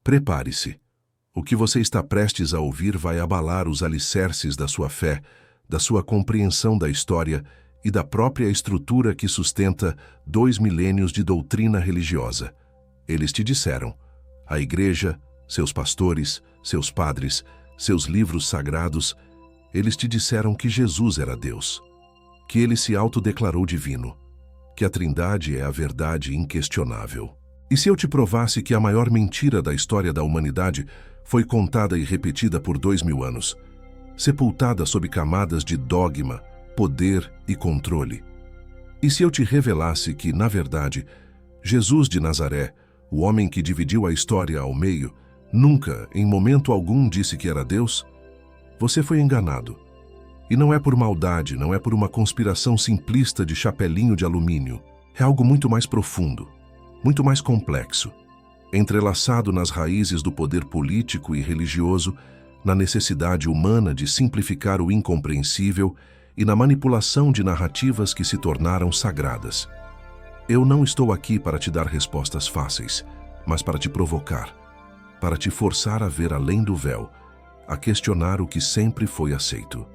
Prepare-se. O que você está prestes a ouvir vai abalar os alicerces da sua fé, da sua compreensão da história e da própria estrutura que sustenta 2 milênios de doutrina religiosa. Eles te disseram: a igreja, seus pastores, seus padres, seus livros sagrados, eles te disseram que Jesus era Deus, que ele se autodeclarou divino, que a Trindade é a verdade inquestionável. E se eu te provasse que a maior mentira da história da humanidade foi contada e repetida por 2000 anos, sepultada sob camadas de dogma, poder e controle? E se eu te revelasse que, na verdade, Jesus de Nazaré, o homem que dividiu a história ao meio, nunca, em momento algum, disse que era Deus? Você foi enganado. E não é por maldade, não é por uma conspiração simplista de chapelinho de alumínio. É algo muito mais profundo, muito mais complexo, entrelaçado nas raízes do poder político e religioso, na necessidade humana de simplificar o incompreensível e na manipulação de narrativas que se tornaram sagradas. Eu não estou aqui para te dar respostas fáceis, mas para te provocar, para te forçar a ver além do véu, a questionar o que sempre foi aceito.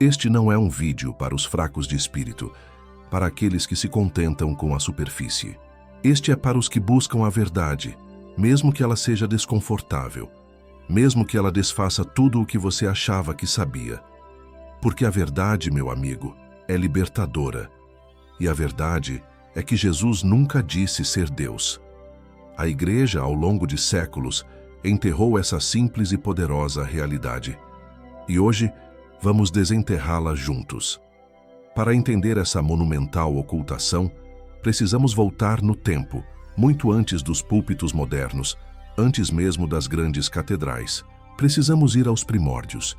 Este não é um vídeo para os fracos de espírito, para aqueles que se contentam com a superfície. Este é para os que buscam a verdade, mesmo que ela seja desconfortável, mesmo que ela desfaça tudo o que você achava que sabia. Porque a verdade, meu amigo, é libertadora. E a verdade é que Jesus nunca disse ser Deus. A Igreja, ao longo de séculos, enterrou essa simples e poderosa realidade. E hoje, vamos desenterrá-la juntos. Para entender essa monumental ocultação, precisamos voltar no tempo, muito antes dos púlpitos modernos, antes mesmo das grandes catedrais. Precisamos ir aos primórdios,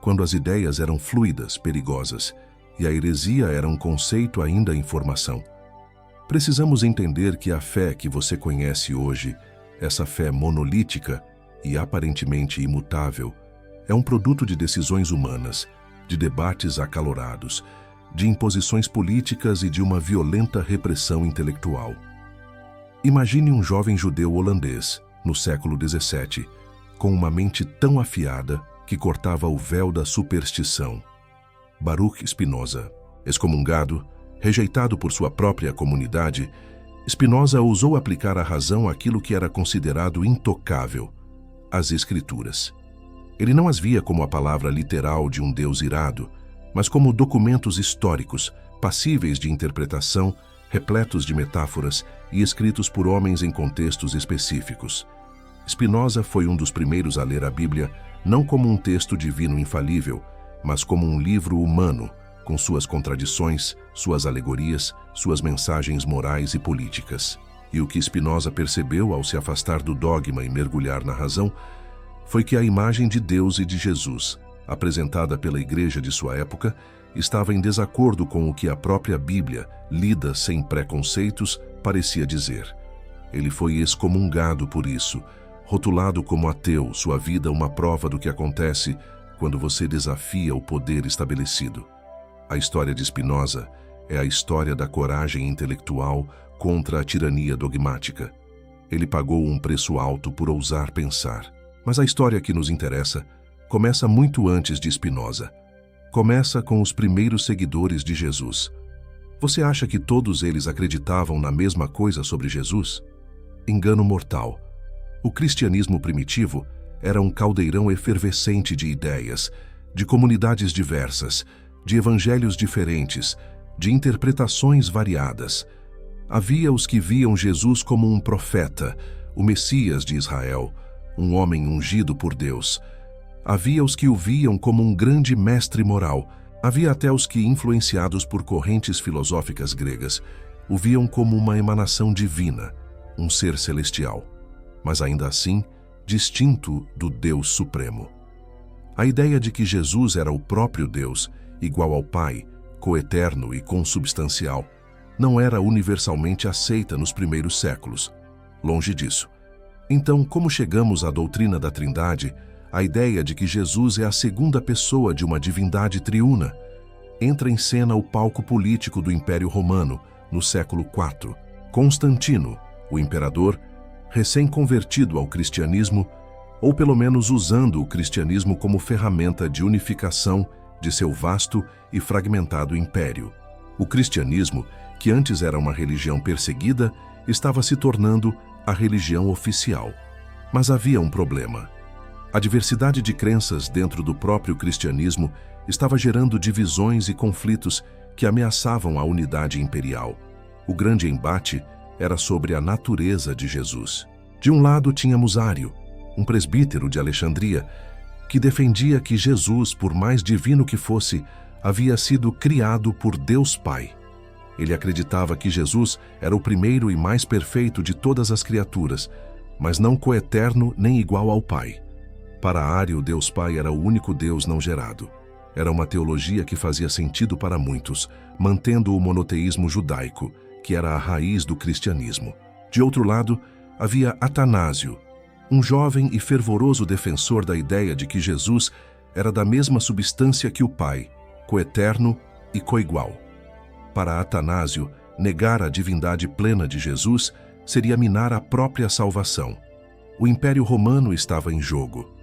quando as ideias eram fluidas, perigosas, e a heresia era um conceito ainda em formação. Precisamos entender que a fé que você conhece hoje, essa fé monolítica e aparentemente imutável, é um produto de decisões humanas, de debates acalorados, de imposições políticas e de uma violenta repressão intelectual. Imagine um jovem judeu holandês, no século XVII, com uma mente tão afiada que cortava o véu da superstição. Baruch Spinoza, excomungado, rejeitado por sua própria comunidade, Spinoza ousou aplicar à razão aquilo que era considerado intocável, as Escrituras. Ele não as via como a palavra literal de um Deus irado, mas como documentos históricos, passíveis de interpretação, repletos de metáforas e escritos por homens em contextos específicos. Spinoza foi um dos primeiros a ler a Bíblia não como um texto divino infalível, mas como um livro humano, com suas contradições, suas alegorias, suas mensagens morais e políticas. E o que Spinoza percebeu ao se afastar do dogma e mergulhar na razão foi que a imagem de Deus e de Jesus, apresentada pela igreja de sua época, estava em desacordo com o que a própria Bíblia, lida sem preconceitos, parecia dizer. Ele foi excomungado por isso, rotulado como ateu, sua vida uma prova do que acontece quando você desafia o poder estabelecido. A história de Spinoza é a história da coragem intelectual contra a tirania dogmática. Ele pagou um preço alto por ousar pensar. Mas a história que nos interessa começa muito antes de Spinoza. Começa com os primeiros seguidores de Jesus. Você acha que todos eles acreditavam na mesma coisa sobre Jesus? Engano mortal. O cristianismo primitivo era um caldeirão efervescente de ideias, de comunidades diversas, de evangelhos diferentes, de interpretações variadas. Havia os que viam Jesus como um profeta, o Messias de Israel, um homem ungido por Deus. Havia os que o viam como um grande mestre moral. Havia até os que, influenciados por correntes filosóficas gregas, o viam como uma emanação divina, um ser celestial, mas ainda assim, distinto do Deus Supremo. A ideia de que Jesus era o próprio Deus, igual ao Pai, coeterno e consubstancial, não era universalmente aceita nos primeiros séculos. Longe disso. Então, como chegamos à doutrina da Trindade, a ideia de que Jesus é a segunda pessoa de uma divindade triuna? Entra em cena o palco político do Império Romano, no século IV. Constantino, o imperador, recém-convertido ao cristianismo, ou pelo menos usando o cristianismo como ferramenta de unificação de seu vasto e fragmentado império. O cristianismo, que antes era uma religião perseguida, estava se tornando a religião oficial. Mas havia um problema. A diversidade de crenças dentro do próprio cristianismo estava gerando divisões e conflitos que ameaçavam a unidade imperial. O grande embate era sobre a natureza de Jesus. De um lado tínhamos Ário, um presbítero de Alexandria, que defendia que Jesus, por mais divino que fosse, havia sido criado por Deus Pai. Ele acreditava que Jesus era o primeiro e mais perfeito de todas as criaturas, mas não coeterno nem igual ao Pai. Para Ário, Deus Pai era o único Deus não gerado. Era uma teologia que fazia sentido para muitos, mantendo o monoteísmo judaico, que era a raiz do cristianismo. De outro lado, havia Atanásio, um jovem e fervoroso defensor da ideia de que Jesus era da mesma substância que o Pai, coeterno e coigual. Para Atanásio, negar a divindade plena de Jesus seria minar a própria salvação. O Império Romano estava em jogo.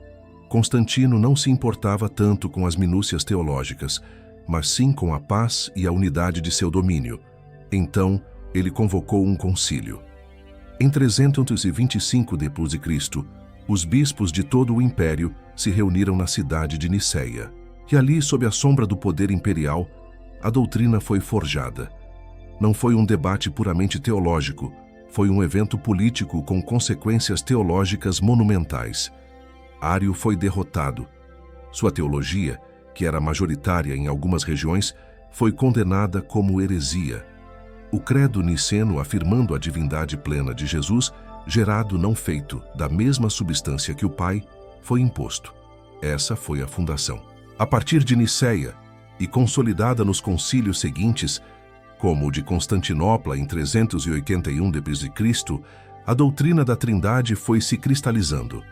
Constantino não se importava tanto com as minúcias teológicas, mas sim com a paz e a unidade de seu domínio. Então, ele convocou um concílio. Em 325 d.C., os bispos de todo o império se reuniram na cidade de Niceia. E ali, sob a sombra do poder imperial, a doutrina foi forjada. Não foi um debate puramente teológico, foi um evento político com consequências teológicas monumentais. Ário foi derrotado. Sua teologia, que era majoritária em algumas regiões, foi condenada como heresia. O credo niceno, afirmando a divindade plena de Jesus, gerado não feito, da mesma substância que o Pai, foi imposto. Essa foi a fundação. A partir de Niceia, e consolidada nos concílios seguintes, como o de Constantinopla em 381 d.C., a doutrina da Trindade foi se cristalizando.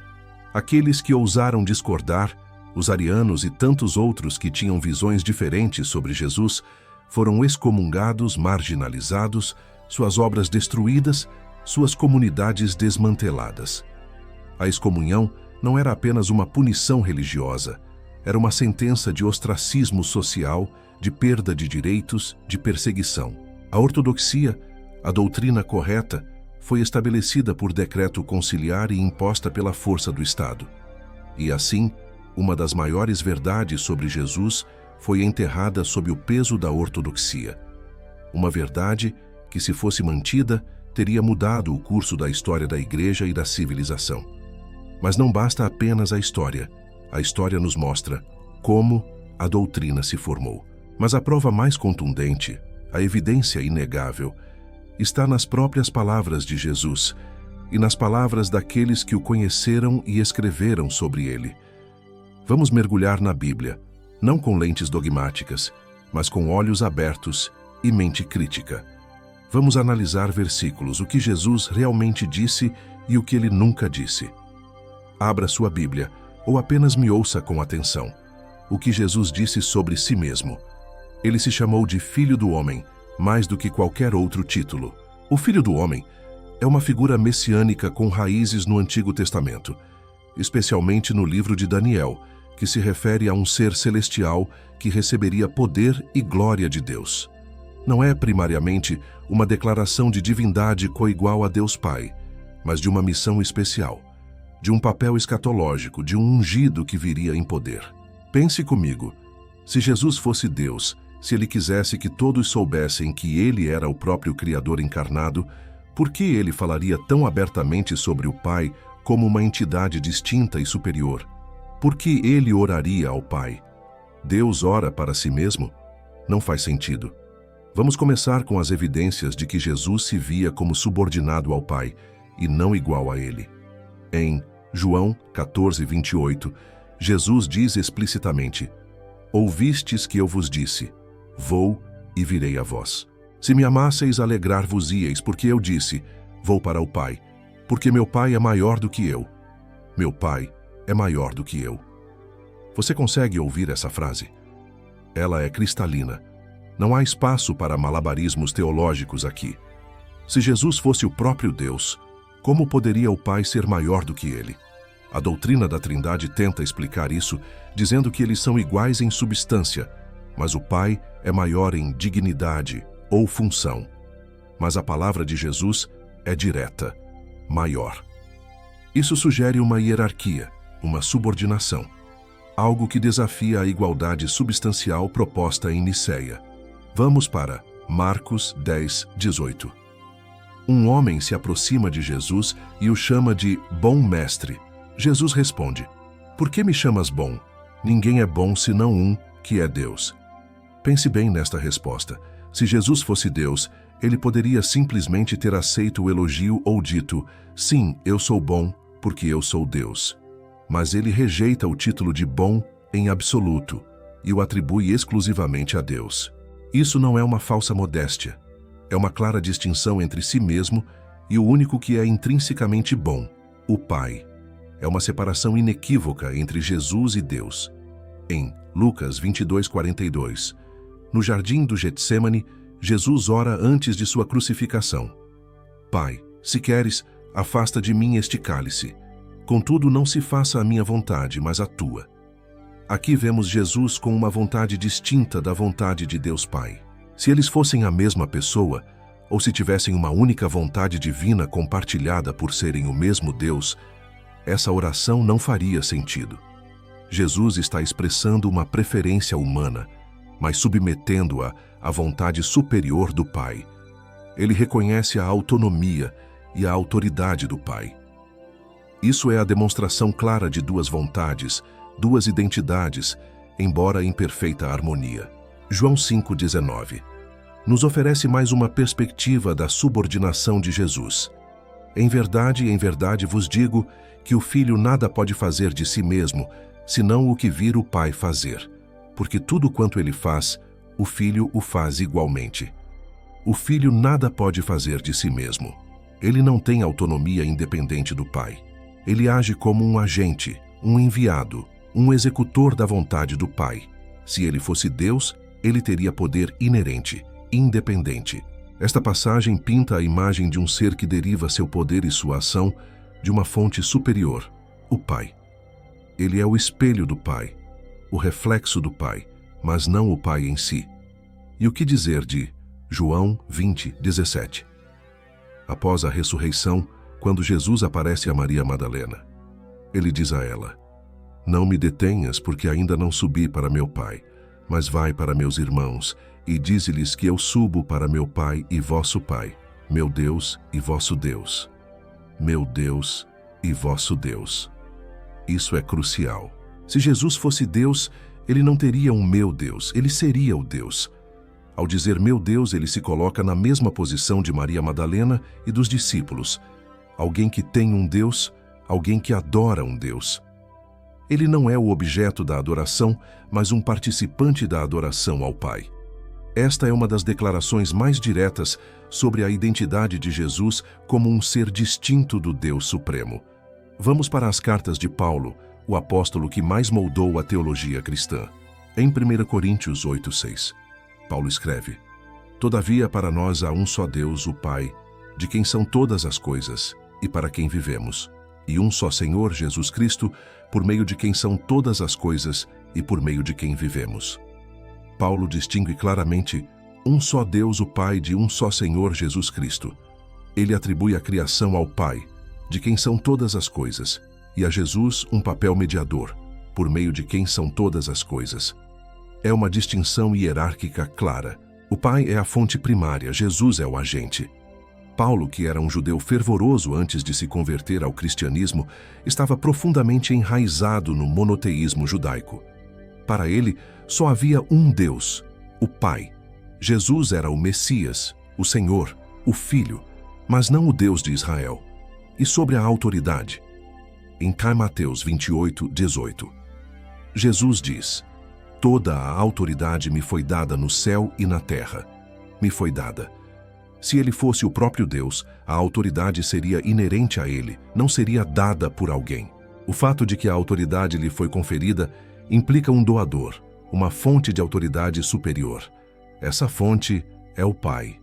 Aqueles que ousaram discordar, os arianos e tantos outros que tinham visões diferentes sobre Jesus, foram excomungados, marginalizados, suas obras destruídas, suas comunidades desmanteladas. A excomunhão não era apenas uma punição religiosa, era uma sentença de ostracismo social, de perda de direitos, de perseguição. A ortodoxia, a doutrina correta, foi estabelecida por decreto conciliar e imposta pela força do Estado. E assim, uma das maiores verdades sobre Jesus foi enterrada sob o peso da ortodoxia. Uma verdade que, se fosse mantida, teria mudado o curso da história da Igreja e da civilização. Mas não basta apenas a história nos mostra como a doutrina se formou. Mas a prova mais contundente, a evidência inegável, está nas próprias palavras de Jesus e nas palavras daqueles que o conheceram e escreveram sobre ele. Vamos mergulhar na Bíblia, não com lentes dogmáticas, mas com olhos abertos e mente crítica. Vamos analisar versículos, o que Jesus realmente disse e o que ele nunca disse. Abra sua Bíblia, ou apenas me ouça com atenção. O que Jesus disse sobre si mesmo. Ele se chamou de Filho do Homem, mais do que qualquer outro título. O Filho do Homem é uma figura messiânica com raízes no Antigo Testamento, especialmente no livro de Daniel, que se refere a um ser celestial que receberia poder e glória de Deus. Não é primariamente uma declaração de divindade coigual a Deus Pai, mas de uma missão especial, de um papel escatológico, de um ungido que viria em poder. Pense comigo, se Jesus fosse Deus, se ele quisesse que todos soubessem que ele era o próprio Criador encarnado, por que ele falaria tão abertamente sobre o Pai como uma entidade distinta e superior? Por que ele oraria ao Pai? Deus ora para si mesmo? Não faz sentido. Vamos começar com as evidências de que Jesus se via como subordinado ao Pai e não igual a ele. Em João 14:28, Jesus diz explicitamente: Ouvistes que eu vos disse, vou e virei a vós. Se me amasseis, alegrar-vos-íeis, porque eu disse, vou para o Pai, porque meu Pai é maior do que eu. Meu Pai é maior do que eu. Você consegue ouvir essa frase? Ela é cristalina. Não há espaço para malabarismos teológicos aqui. Se Jesus fosse o próprio Deus, Como poderia o Pai ser maior do que ele? A doutrina da Trindade tenta explicar isso, dizendo que eles são iguais em substância, mas o Pai é maior em dignidade ou função. Mas a palavra de Jesus é direta: maior. Isso sugere uma hierarquia, uma subordinação, algo que desafia a igualdade substancial proposta em Niceia. Vamos para Marcos 10, 18. Um homem se aproxima de Jesus e o chama de bom mestre. Jesus responde: Por que me chamas bom? Ninguém é bom senão um, que é Deus. Pense bem nesta resposta. Se Jesus fosse Deus, ele poderia simplesmente ter aceito o elogio ou dito: Sim, eu sou bom, porque eu sou Deus. Mas ele rejeita o título de bom em absoluto e o atribui exclusivamente a Deus. Isso não é uma falsa modéstia. É uma clara distinção entre si mesmo e o único que é intrinsecamente bom, o Pai. É uma separação inequívoca entre Jesus e Deus. Em Lucas 22:42, no jardim do Getsêmani, Jesus ora antes de sua crucificação: Pai, se queres, afasta de mim este cálice. Contudo, não se faça a minha vontade, mas a tua. Aqui vemos Jesus com uma vontade distinta da vontade de Deus Pai. Se eles fossem a mesma pessoa, ou se tivessem uma única vontade divina compartilhada por serem o mesmo Deus, essa oração não faria sentido. Jesus está expressando uma preferência humana, mas submetendo-a à vontade superior do Pai. Ele reconhece a autonomia e a autoridade do Pai. Isso é a demonstração clara de duas vontades, duas identidades, embora em perfeita harmonia. João 5,19 nos oferece mais uma perspectiva da subordinação de Jesus. Em verdade vos digo que o Filho nada pode fazer de si mesmo, senão o que vir o Pai fazer, porque tudo quanto ele faz, o Filho o faz igualmente. O Filho nada pode fazer de si mesmo. Ele não tem autonomia independente do Pai. Ele age como um agente, um enviado, um executor da vontade do Pai. Se ele fosse Deus, ele teria poder inerente, independente. Esta passagem pinta a imagem de um ser que deriva seu poder e sua ação de uma fonte superior, o Pai. Ele é o espelho do Pai, o reflexo do Pai, mas não o Pai em si. E o que dizer de João 20:17? Após a ressurreição, quando Jesus aparece a Maria Madalena, ele diz a ela: Não me detenhas, porque ainda não subi para meu Pai, mas vai para meus irmãos, e dize-lhes que eu subo para meu Pai e vosso Pai, meu Deus e vosso Deus. Meu Deus e vosso Deus. Isso é crucial. Se Jesus fosse Deus, ele não teria um meu Deus, ele seria o Deus. Ao dizer meu Deus, ele se coloca na mesma posição de Maria Madalena e dos discípulos. Alguém que tem um Deus, alguém que adora um Deus. Ele não é o objeto da adoração, mas um participante da adoração ao Pai. Esta é uma das declarações mais diretas sobre a identidade de Jesus como um ser distinto do Deus Supremo. Vamos para as cartas de Paulo, o apóstolo que mais moldou a teologia cristã. Em 1 Coríntios 8:6, Paulo escreve: Todavia para nós há um só Deus, o Pai, de quem são todas as coisas e para quem vivemos, e um só Senhor, Jesus Cristo, por meio de quem são todas as coisas e por meio de quem vivemos. Paulo distingue claramente um só Deus, o Pai, de um só Senhor, Jesus Cristo. Ele atribui a criação ao Pai, de quem são todas as coisas, e a Jesus um papel mediador, por meio de quem são todas as coisas. É uma distinção hierárquica clara. O Pai é a fonte primária, Jesus é o agente. Paulo, que era um judeu fervoroso antes de se converter ao cristianismo, estava profundamente enraizado no monoteísmo judaico. Para ele, só havia um Deus, o Pai. Jesus era o Messias, o Senhor, o Filho, mas não o Deus de Israel. E sobre a autoridade? Em Mateus 28:18, Jesus diz: Toda a autoridade me foi dada no céu e na terra. Me foi dada. Se ele fosse o próprio Deus, a autoridade seria inerente a ele, não seria dada por alguém. O fato de que a autoridade lhe foi conferida implica um doador, uma fonte de autoridade superior. Essa fonte é o Pai.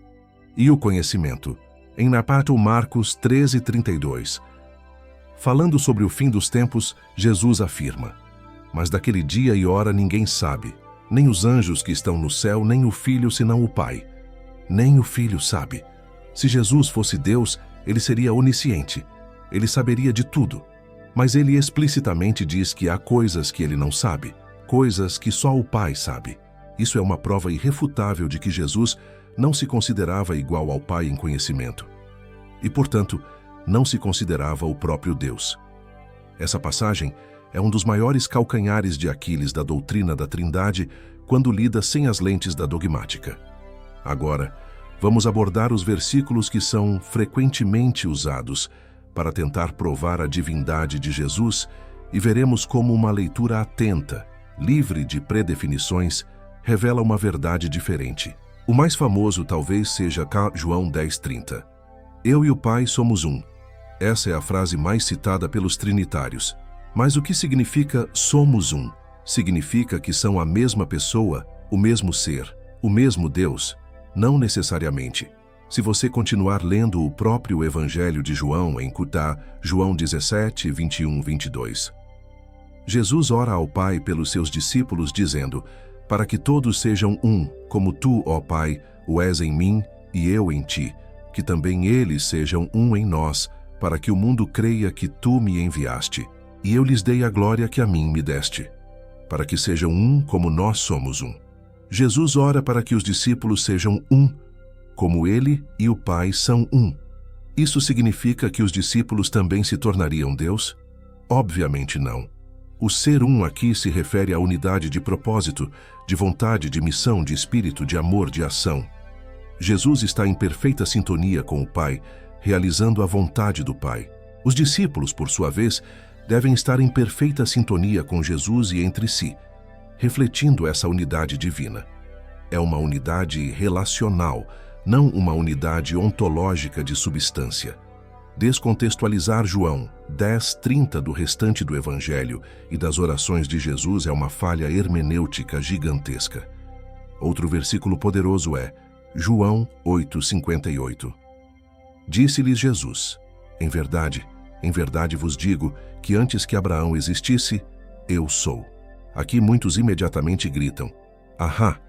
E o conhecimento? Em Marcos 13:32. Falando sobre o fim dos tempos, Jesus afirma: mas daquele dia e hora ninguém sabe, nem os anjos que estão no céu, nem o Filho, senão o Pai. Nem o Filho sabe. Se Jesus fosse Deus, ele seria onisciente. Ele saberia de tudo. Mas ele explicitamente diz que há coisas que ele não sabe, coisas que só o Pai sabe. Isso é uma prova irrefutável de que Jesus não se considerava igual ao Pai em conhecimento. E, portanto, não se considerava o próprio Deus. Essa passagem é um dos maiores calcanhares de Aquiles da doutrina da Trindade quando lida sem as lentes da dogmática. Agora, vamos abordar os versículos que são frequentemente usados para tentar provar a divindade de Jesus e veremos como uma leitura atenta, livre de predefinições, revela uma verdade diferente. O mais famoso talvez seja João 10:30. Eu e o Pai somos um. Essa é a frase mais citada pelos trinitários. Mas o que significa somos um? Significa que são a mesma pessoa, o mesmo ser, o mesmo Deus? Não necessariamente. Se você continuar lendo o próprio Evangelho de João em João 17, 21, 22. Jesus ora ao Pai pelos seus discípulos dizendo: para que todos sejam um, como tu, ó Pai, o és em mim e eu em ti, que também eles sejam um em nós, para que o mundo creia que tu me enviaste. E eu lhes dei a glória que a mim me deste, para que sejam um como nós somos um. Jesus ora para que os discípulos sejam um, como ele e o Pai são um. Isso significa que os discípulos também se tornariam Deus? Obviamente não. O ser um aqui se refere à unidade de propósito, de vontade, de missão, de espírito, de amor, de ação. Jesus está em perfeita sintonia com o Pai, realizando a vontade do Pai. Os discípulos, por sua vez, devem estar em perfeita sintonia com Jesus e entre si, refletindo essa unidade divina. É uma unidade relacional, não uma unidade ontológica de substância. Descontextualizar João 10:30 do restante do Evangelho e das orações de Jesus é uma falha hermenêutica gigantesca. Outro versículo poderoso é João 8:58. Disse-lhes Jesus: em verdade vos digo que antes que Abraão existisse, eu sou. Aqui muitos imediatamente gritam: ahá,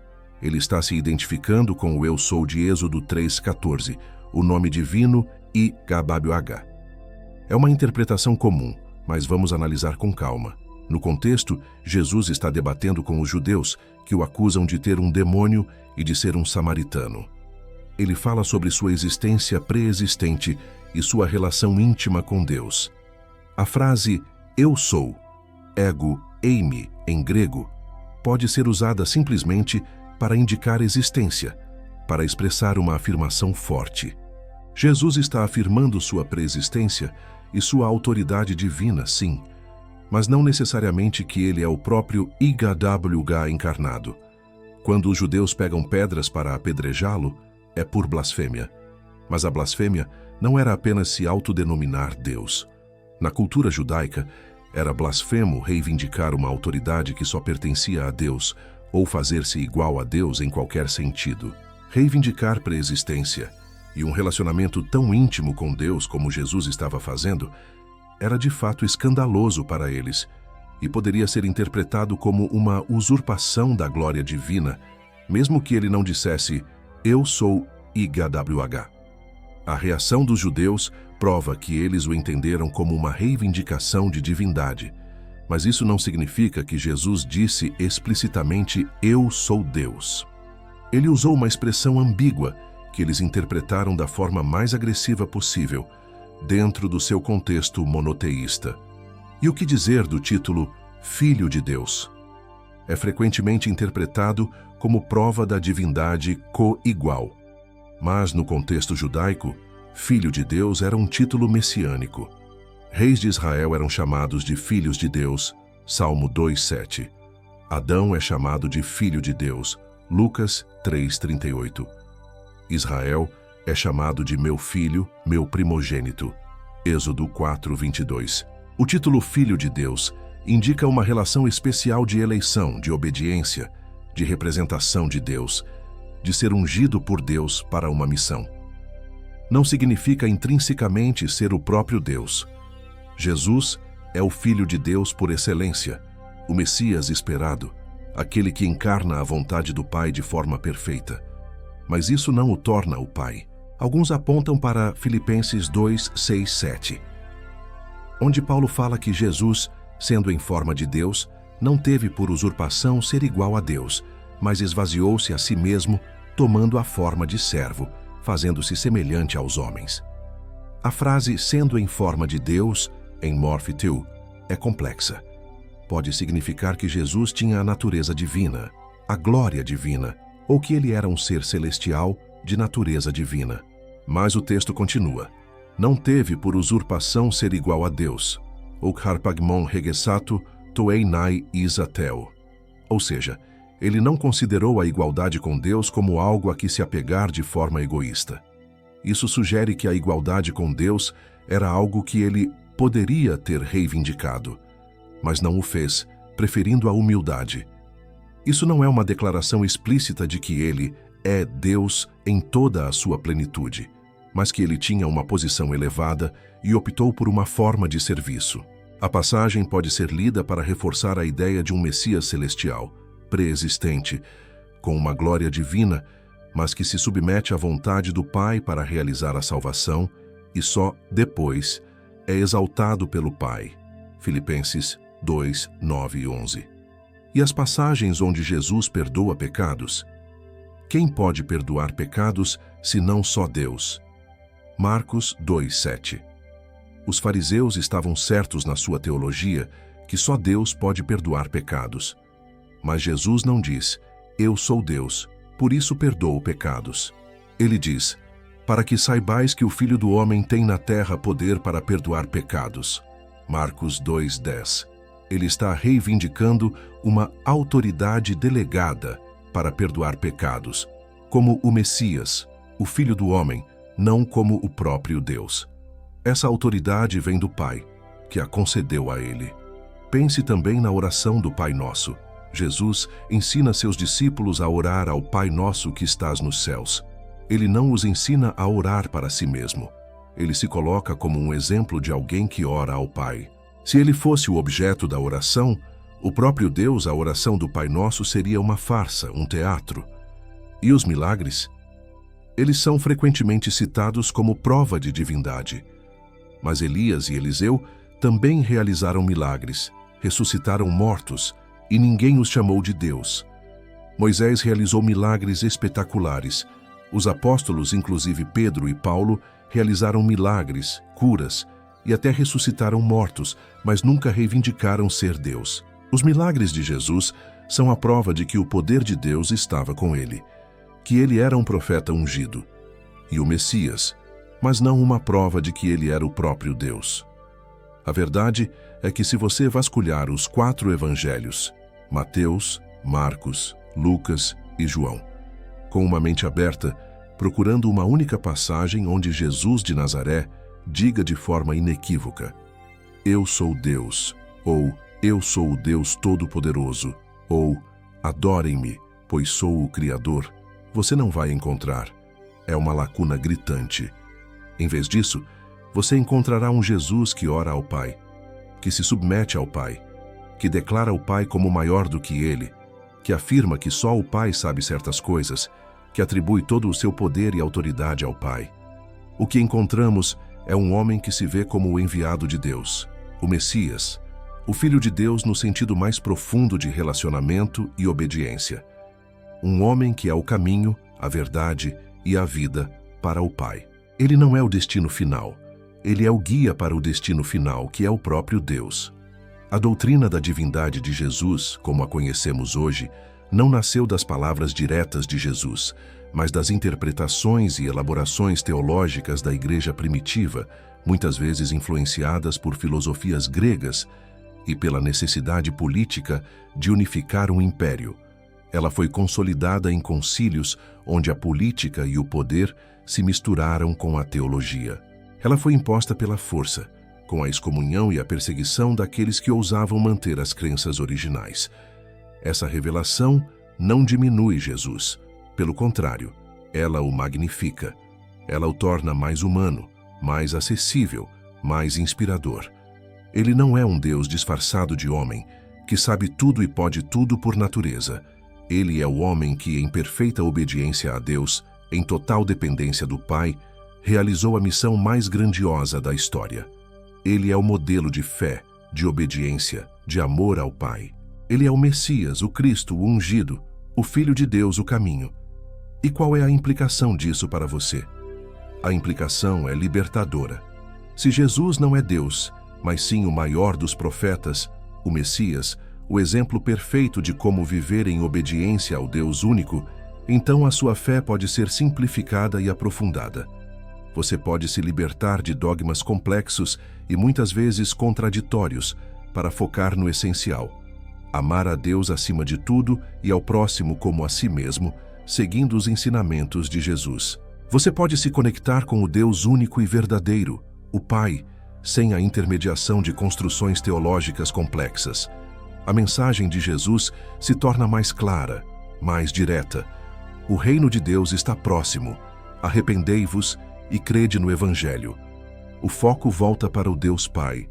ele está se identificando com o eu sou de Êxodo 3:14, o nome divino IHWH. É uma interpretação comum, mas vamos analisar com calma. No contexto, Jesus está debatendo com os judeus que o acusam de ter um demônio e de ser um samaritano. Ele fala sobre sua existência pré-existente e sua relação íntima com Deus. A frase eu sou, ego eimi em grego, pode ser usada simplesmente para indicar existência, para expressar uma afirmação forte. Jesus está afirmando sua pré-existência e sua autoridade divina, sim, mas não necessariamente que ele é o próprio IHWH encarnado. Quando os judeus pegam pedras para apedrejá-lo, é por blasfêmia. Mas a blasfêmia não era apenas se autodenominar Deus. Na cultura judaica, era blasfemo reivindicar uma autoridade que só pertencia a Deus ou fazer-se igual a Deus em qualquer sentido. Reivindicar pré-existência e um relacionamento tão íntimo com Deus como Jesus estava fazendo era de fato escandaloso para eles e poderia ser interpretado como uma usurpação da glória divina, mesmo que ele não dissesse eu sou IHWH. A reação dos judeus prova que eles o entenderam como uma reivindicação de divindade, mas isso não significa que Jesus disse explicitamente eu sou Deus. Ele usou uma expressão ambígua que eles interpretaram da forma mais agressiva possível, dentro do seu contexto monoteísta. E o que dizer do título Filho de Deus? É frequentemente interpretado como prova da divindade co-igual. Mas, no contexto judaico, Filho de Deus era um título messiânico. Reis de Israel eram chamados de Filhos de Deus, Salmo 2:7. Adão é chamado de Filho de Deus, Lucas 3:38. Israel é chamado de meu filho, meu primogênito, Êxodo 4:22. O título Filho de Deus indica uma relação especial de eleição, de obediência, de representação de Deus, de ser ungido por Deus para uma missão. não significa intrinsecamente ser o próprio Deus. Jesus é o Filho de Deus por excelência, o Messias esperado, aquele que encarna a vontade do Pai de forma perfeita. Mas isso não o torna o Pai. Alguns apontam para Filipenses 2, 6, 7, onde Paulo fala que Jesus, sendo em forma de Deus, não teve por usurpação ser igual a Deus, mas esvaziou-se a si mesmo, tomando a forma de servo, fazendo-se semelhante aos homens. A frase sendo em forma de Deus, em morphiteu, é complexa. Pode significar que Jesus tinha a natureza divina, a glória divina, ou que ele era um ser celestial de natureza divina. Mas o texto continua. Não teve por usurpação ser igual a Deus. O harpagmon regesato toeinai isatel. Ou seja, ele não considerou a igualdade com Deus como algo a que se apegar de forma egoísta. Isso sugere que a igualdade com Deus era algo que ele poderia ter reivindicado, mas não o fez, preferindo a humildade. Isso não é uma declaração explícita de que ele é Deus em toda a sua plenitude, mas que ele tinha uma posição elevada e optou por uma forma de serviço. A passagem pode ser lida para reforçar a ideia de um Messias celestial, pré-existente, com uma glória divina, mas que se submete à vontade do Pai para realizar a salvação e só depois é exaltado pelo Pai. Filipenses 2, 9 e 11. E as passagens onde Jesus perdoa pecados? Quem pode perdoar pecados, senão só Deus? Marcos 2, 7. Os fariseus estavam certos na sua teologia que só Deus pode perdoar pecados. Mas Jesus não diz, eu sou Deus, por isso perdoo pecados. Ele diz, para que saibais que o Filho do Homem tem na terra poder para perdoar pecados. Marcos 2, 10. Ele está reivindicando uma autoridade delegada para perdoar pecados, como o Messias, o Filho do Homem, não como o próprio Deus. Essa autoridade vem do Pai, que a concedeu a ele. Pense também na oração do Pai Nosso. Jesus ensina seus discípulos a orar ao Pai Nosso que estás nos céus. Ele não os ensina a orar para si mesmo. Ele se coloca como um exemplo de alguém que ora ao Pai. Se ele fosse o objeto da oração, o próprio Deus, a oração do Pai Nosso, seria uma farsa, um teatro. E os milagres? Eles são frequentemente citados como prova de divindade. Mas Elias e Eliseu também realizaram milagres, ressuscitaram mortos, e ninguém os chamou de Deus. Moisés realizou milagres espetaculares. Os apóstolos, inclusive Pedro e Paulo, realizaram milagres, curas, e até ressuscitaram mortos, mas nunca reivindicaram ser Deus. Os milagres de Jesus são a prova de que o poder de Deus estava com ele, que ele era um profeta ungido, e o Messias, mas não uma prova de que ele era o próprio Deus. A verdade é que se você vasculhar os 4 evangelhos, Mateus, Marcos, Lucas e João, com uma mente aberta, procurando uma única passagem onde Jesus de Nazaré diga de forma inequívoca, eu sou Deus, ou eu sou o Deus Todo-Poderoso, ou adorem-me, pois sou o Criador, você não vai encontrar. É uma lacuna gritante. Em vez disso, você encontrará um Jesus que ora ao Pai, que se submete ao Pai, que declara o Pai como maior do que ele, que afirma que só o Pai sabe certas coisas, que atribui todo o seu poder e autoridade ao Pai. O que encontramos é um homem que se vê como o enviado de Deus, o Messias, o Filho de Deus no sentido mais profundo de relacionamento e obediência. Um homem que é o caminho, a verdade e a vida para o Pai. Ele não é o destino final, ele é o guia para o destino final, que é o próprio Deus. A doutrina da divindade de Jesus, como a conhecemos hoje, não nasceu das palavras diretas de Jesus, mas das interpretações e elaborações teológicas da igreja primitiva, muitas vezes influenciadas por filosofias gregas e pela necessidade política de unificar um império. Ela foi consolidada em concílios onde a política e o poder se misturaram com a teologia. Ela foi imposta pela força, com a excomunhão e a perseguição daqueles que ousavam manter as crenças originais. Essa revelação não diminui Jesus. Pelo contrário, ela o magnifica. Ela o torna mais humano, mais acessível, mais inspirador. Ele não é um Deus disfarçado de homem, que sabe tudo e pode tudo por natureza. Ele é o homem que, em perfeita obediência a Deus, em total dependência do Pai, realizou a missão mais grandiosa da história. Ele é o modelo de fé, de obediência, de amor ao Pai. Ele é o Messias, o Cristo, o ungido, o Filho de Deus, o caminho. E qual é a implicação disso para você? A implicação é libertadora. Se Jesus não é Deus, mas sim o maior dos profetas, o Messias, o exemplo perfeito de como viver em obediência ao Deus único, então a sua fé pode ser simplificada e aprofundada. Você pode se libertar de dogmas complexos e muitas vezes contraditórios para focar no essencial: amar a Deus acima de tudo e ao próximo como a si mesmo, seguindo os ensinamentos de Jesus. Você pode se conectar com o Deus único e verdadeiro, o Pai, sem a intermediação de construções teológicas complexas. A mensagem de Jesus se torna mais clara, mais direta. O reino de Deus está próximo. Arrependei-vos e crede no Evangelho. O foco volta para o Deus Pai,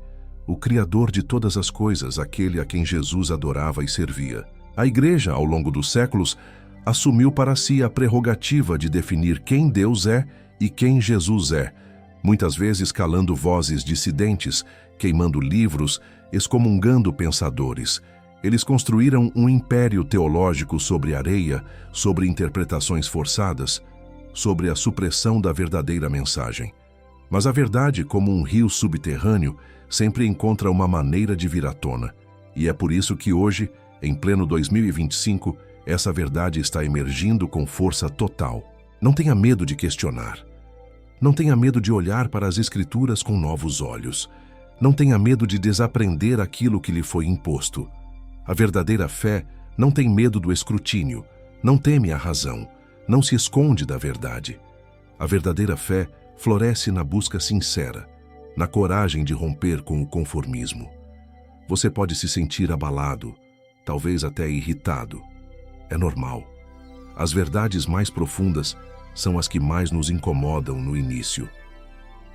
o Criador de todas as coisas, aquele a quem Jesus adorava e servia. A Igreja, ao longo dos séculos, assumiu para si a prerrogativa de definir quem Deus é e quem Jesus é, muitas vezes calando vozes dissidentes, queimando livros, excomungando pensadores. Eles construíram um império teológico sobre areia, sobre interpretações forçadas, sobre a supressão da verdadeira mensagem. Mas a verdade, como um rio subterrâneo, sempre encontra uma maneira de vir à tona. E é por isso que hoje, em pleno 2025, essa verdade está emergindo com força total. Não tenha medo de questionar. Não tenha medo de olhar para as Escrituras com novos olhos. Não tenha medo de desaprender aquilo que lhe foi imposto. A verdadeira fé não tem medo do escrutínio, não teme a razão, não se esconde da verdade. A verdadeira fé floresce na busca sincera, na coragem de romper com o conformismo. Você pode se sentir abalado, talvez até irritado. É normal. As verdades mais profundas são as que mais nos incomodam no início.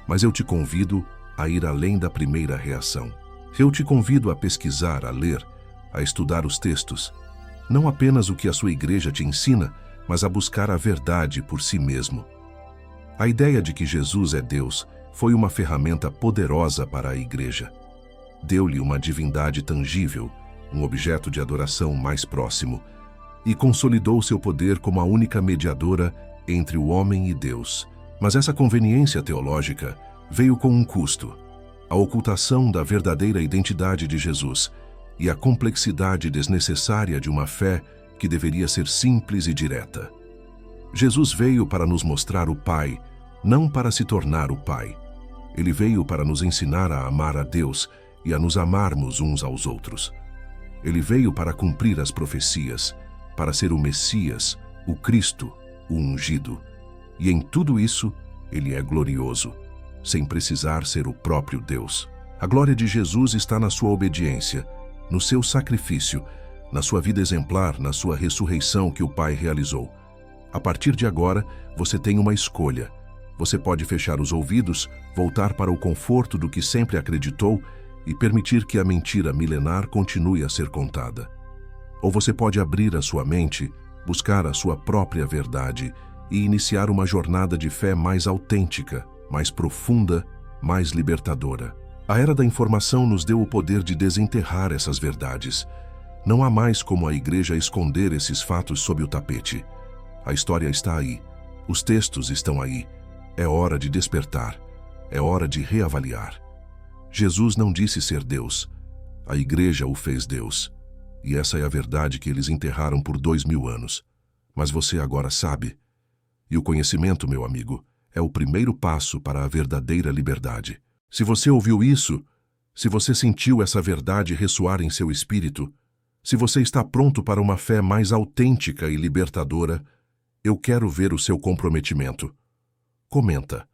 Mas eu te convido a ir além da primeira reação. Eu te convido a pesquisar, a ler, a estudar os textos. Não apenas o que a sua igreja te ensina, mas a buscar a verdade por si mesmo. A ideia de que Jesus é Deus foi uma ferramenta poderosa para a igreja. Deu-lhe uma divindade tangível, um objeto de adoração mais próximo, e consolidou seu poder como a única mediadora entre o homem e Deus. Mas essa conveniência teológica veio com um custo: a ocultação da verdadeira identidade de Jesus e a complexidade desnecessária de uma fé que deveria ser simples e direta. Jesus veio para nos mostrar o Pai, não para se tornar o Pai. Ele veio para nos ensinar a amar a Deus e a nos amarmos uns aos outros. Ele veio para cumprir as profecias, para ser o Messias, o Cristo, o ungido. E em tudo isso, ele é glorioso, sem precisar ser o próprio Deus. A glória de Jesus está na sua obediência, no seu sacrifício, na sua vida exemplar, na sua ressurreição que o Pai realizou. A partir de agora, você tem uma escolha. Você pode fechar os ouvidos, voltar para o conforto do que sempre acreditou e permitir que a mentira milenar continue a ser contada. Ou você pode abrir a sua mente, buscar a sua própria verdade e iniciar uma jornada de fé mais autêntica, mais profunda, mais libertadora. A era da informação nos deu o poder de desenterrar essas verdades. Não há mais como a igreja esconder esses fatos sob o tapete. A história está aí. Os textos estão aí. É hora de despertar. É hora de reavaliar. Jesus não disse ser Deus. A igreja o fez Deus. E essa é a verdade que eles enterraram por 2000 anos. Mas você agora sabe. E o conhecimento, meu amigo, é o primeiro passo para a verdadeira liberdade. Se você ouviu isso, se você sentiu essa verdade ressoar em seu espírito, se você está pronto para uma fé mais autêntica e libertadora, eu quero ver o seu comprometimento. Comenta.